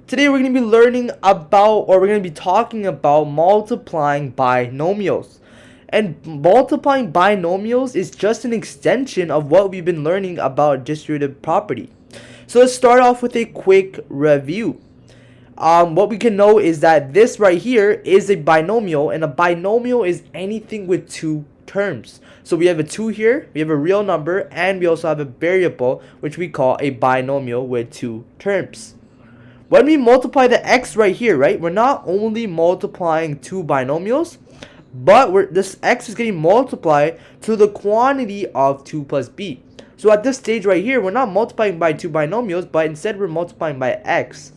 Today we're going to be learning about, or we're going to be talking about multiplying binomials. And multiplying binomials is just an extension of what we've been learning about distributive property. So let's start off with a quick review. What we can know is that this right here is a binomial, and a binomial is anything with two terms. So we have a 2 here, we have a real number, and we also have a variable, which we call a binomial with two terms. When we multiply the x right here, right, we're not only multiplying two binomials, but this x is getting multiplied to the quantity of 2 plus b. So at this stage right here, we're not multiplying by two binomials, but instead we're multiplying by x.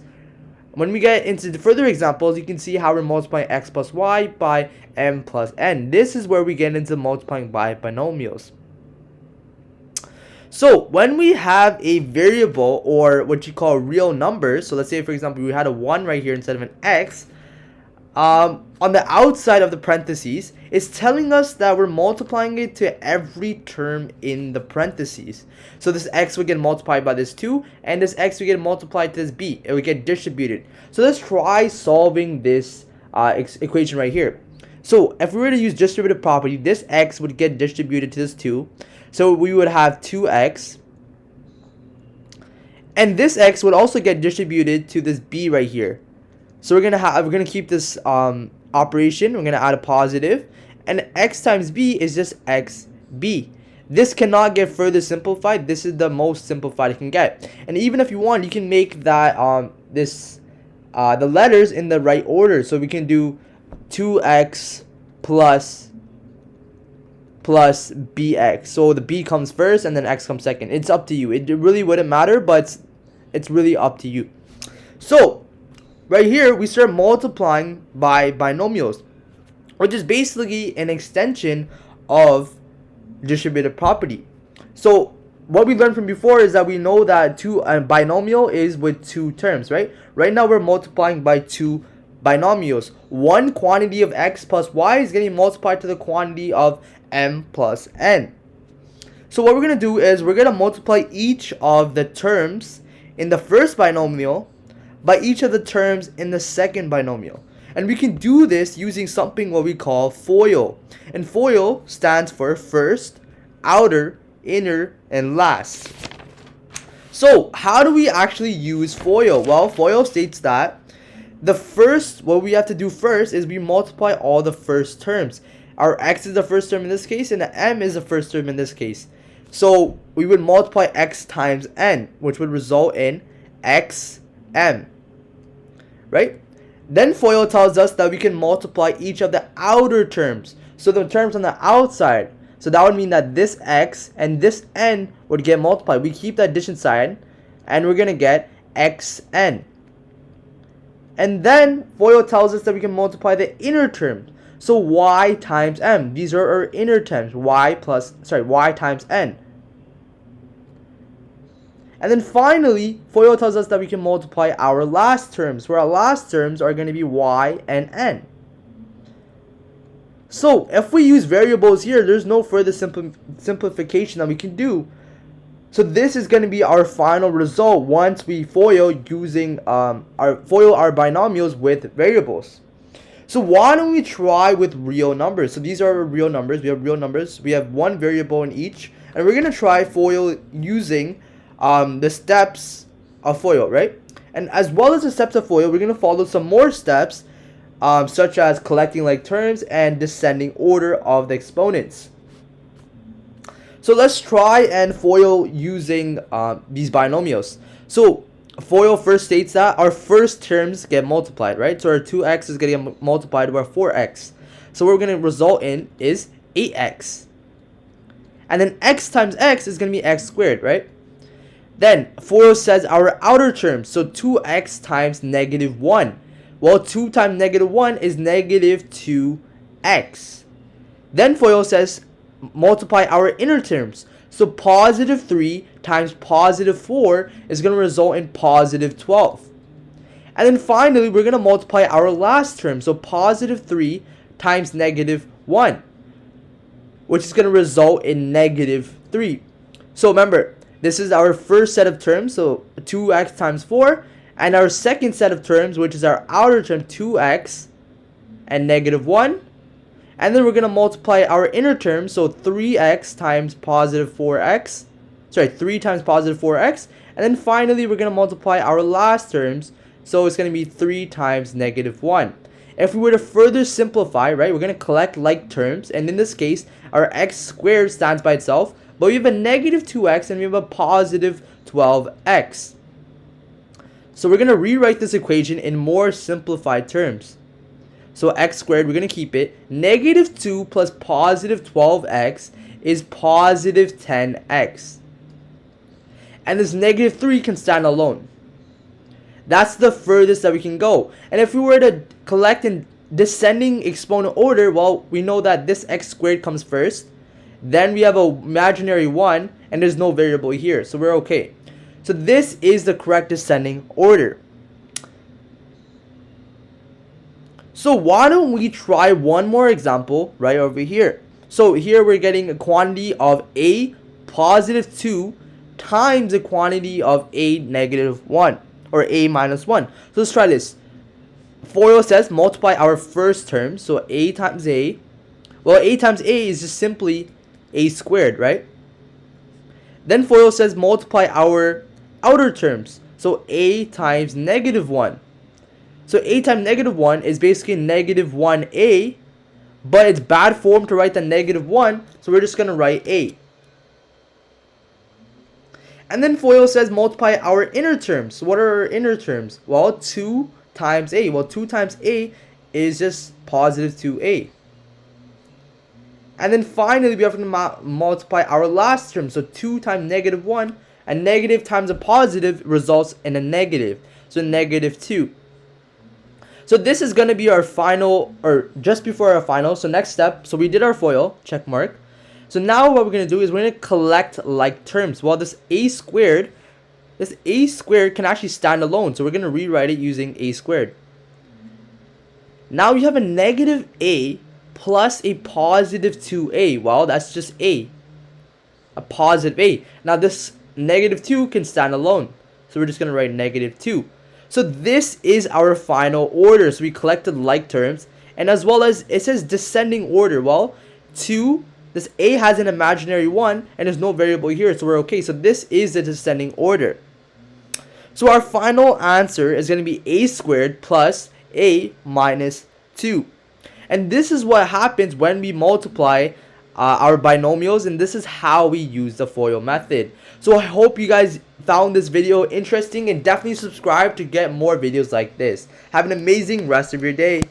When we get into the further examples, you can see how we're multiplying x plus y by m plus n. This is where we get into multiplying by binomials. So when we have a variable, or what you call real numbers, so let's say for example we had a 1 right here instead of an x, on the outside of the parentheses, it's telling us that we're multiplying it to every term in the parentheses. So this x would get multiplied by this 2, and this x would get multiplied to this b. It would get distributed. So let's try solving this equation right here. So if we were to use distributive property, this x would get distributed to this 2. So we would have 2x. And this x would also get distributed to this b right here. So we're gonna keep this operation. We're gonna add a positive, and x times b is just xb. This cannot get further simplified. This is the most simplified it can get. And even if you want, you can make that the letters in the right order. So we can do 2x plus bx. So the b comes first and then x comes second. It's up to you. It really wouldn't matter, but it's really up to you. So right here, we start multiplying by binomials, which is basically an extension of distributive property. So what we learned from before is that we know that a binomial is with two terms, right? Right now we're multiplying by two binomials. One quantity of x plus y is getting multiplied to the quantity of m plus n. So what we're going to do is we're going to multiply each of the terms in the first binomial by each of the terms in the second binomial. And we can do this using something what we call FOIL. And FOIL stands for first, outer, inner, and last. So how do we actually use FOIL? Well, FOIL states that what we have to do first is we multiply all the first terms. Our x is the first term in this case, and the m is the first term in this case. So we would multiply x times n, which would result in xm. Right? Then FOIL tells us that we can multiply each of the outer terms. So the terms on the outside. So that would mean that this x and this n would get multiplied. We keep the addition sign, and we're going to get xn. And then FOIL tells us that we can multiply the inner terms. So y times m. These are our inner terms. Y times n. And then finally, FOIL tells us that we can multiply our last terms, where our last terms are going to be y and n. So if we use variables here, there's no further simplification that we can do. So this is going to be our final result once we FOIL using our binomials with variables. So why don't we try with real numbers? So these are real numbers. We have real numbers. We have one variable in each, and we're going to try FOIL using the steps of FOIL, right? And as well as the steps of FOIL, we're going to follow some more steps, such as collecting like terms and descending order of the exponents. So let's try and FOIL using these binomials. So FOIL first states that our first terms get multiplied, right? So our 2x is going to get multiplied by 4x. So what we're going to result in is 8x. And then x times x is going to be x squared, right? Then FOIL says our outer terms, so 2x times negative 1. Well, 2 times negative 1 is negative 2x. Then FOIL says multiply our inner terms. So positive 3 times positive 4 is going to result in positive 12. And then finally, we're going to multiply our last term. So positive 3 times negative 1, which is going to result in negative 3. So remember, this is our first set of terms. So 2x times 4 And our second set of terms, which is our outer term, 2x and negative 1. And then we're going to multiply our inner term, so 3x times positive 4x. Sorry, 3 times positive 4x. And then finally, we're going to multiply our last terms, so it's going to be 3 times negative 1. If we were to further simplify, right, we're going to collect like terms. And in this case, our x squared stands by itself. But we have a negative 2x and we have a positive 12x. So we're going to rewrite this equation in more simplified terms. So x squared, we're going to keep it. Negative 2 plus positive 12x is positive 10x. And this negative 3 can stand alone. That's the furthest that we can go. And if we were to collect in descending exponent order, well, we know that this x squared comes first. Then we have an imaginary 1, and there's no variable here, so we're okay. So this is the correct descending order. So why don't we try one more example right over here. So here we're getting a quantity of a positive 2 times the quantity of a negative 1, or a minus 1. So let's try this. FOIL says multiply our first term, so a times a. Well, a times a is just simply a squared, right? Then FOIL says multiply our outer terms, so a times negative 1. So a times negative 1 is basically negative 1a, but it's bad form to write the negative 1, so we're just going to write a. And then FOIL says multiply our inner terms. So what are our inner terms? Well, 2 times a. Well, 2 times a is just positive 2a. And then finally, we have to multiply our last term. So 2 times negative 1, a negative times a positive results in a negative. So negative 2. So this is going to be our final, or just before our final. So next step, so we did our FOIL, check mark. So now what we're going to do is we're going to collect like terms. Well, this a squared can actually stand alone. So we're going to rewrite it using a squared. Now you have a negative a plus a positive 2a. Well, that's just a positive a. Now this negative 2 can stand alone. So we're just going to write negative 2. So this is our final order. So we collected like terms. And as well as it says descending order. Well, 2, this a has an imaginary 1 and there's no variable here. So we're okay. So this is the descending order. So our final answer is going to be a squared plus a minus 2. And this is what happens when we multiply our binomials, and this is how we use the FOIL method. So I hope you guys found this video interesting, and definitely subscribe to get more videos like this. Have an amazing rest of your day.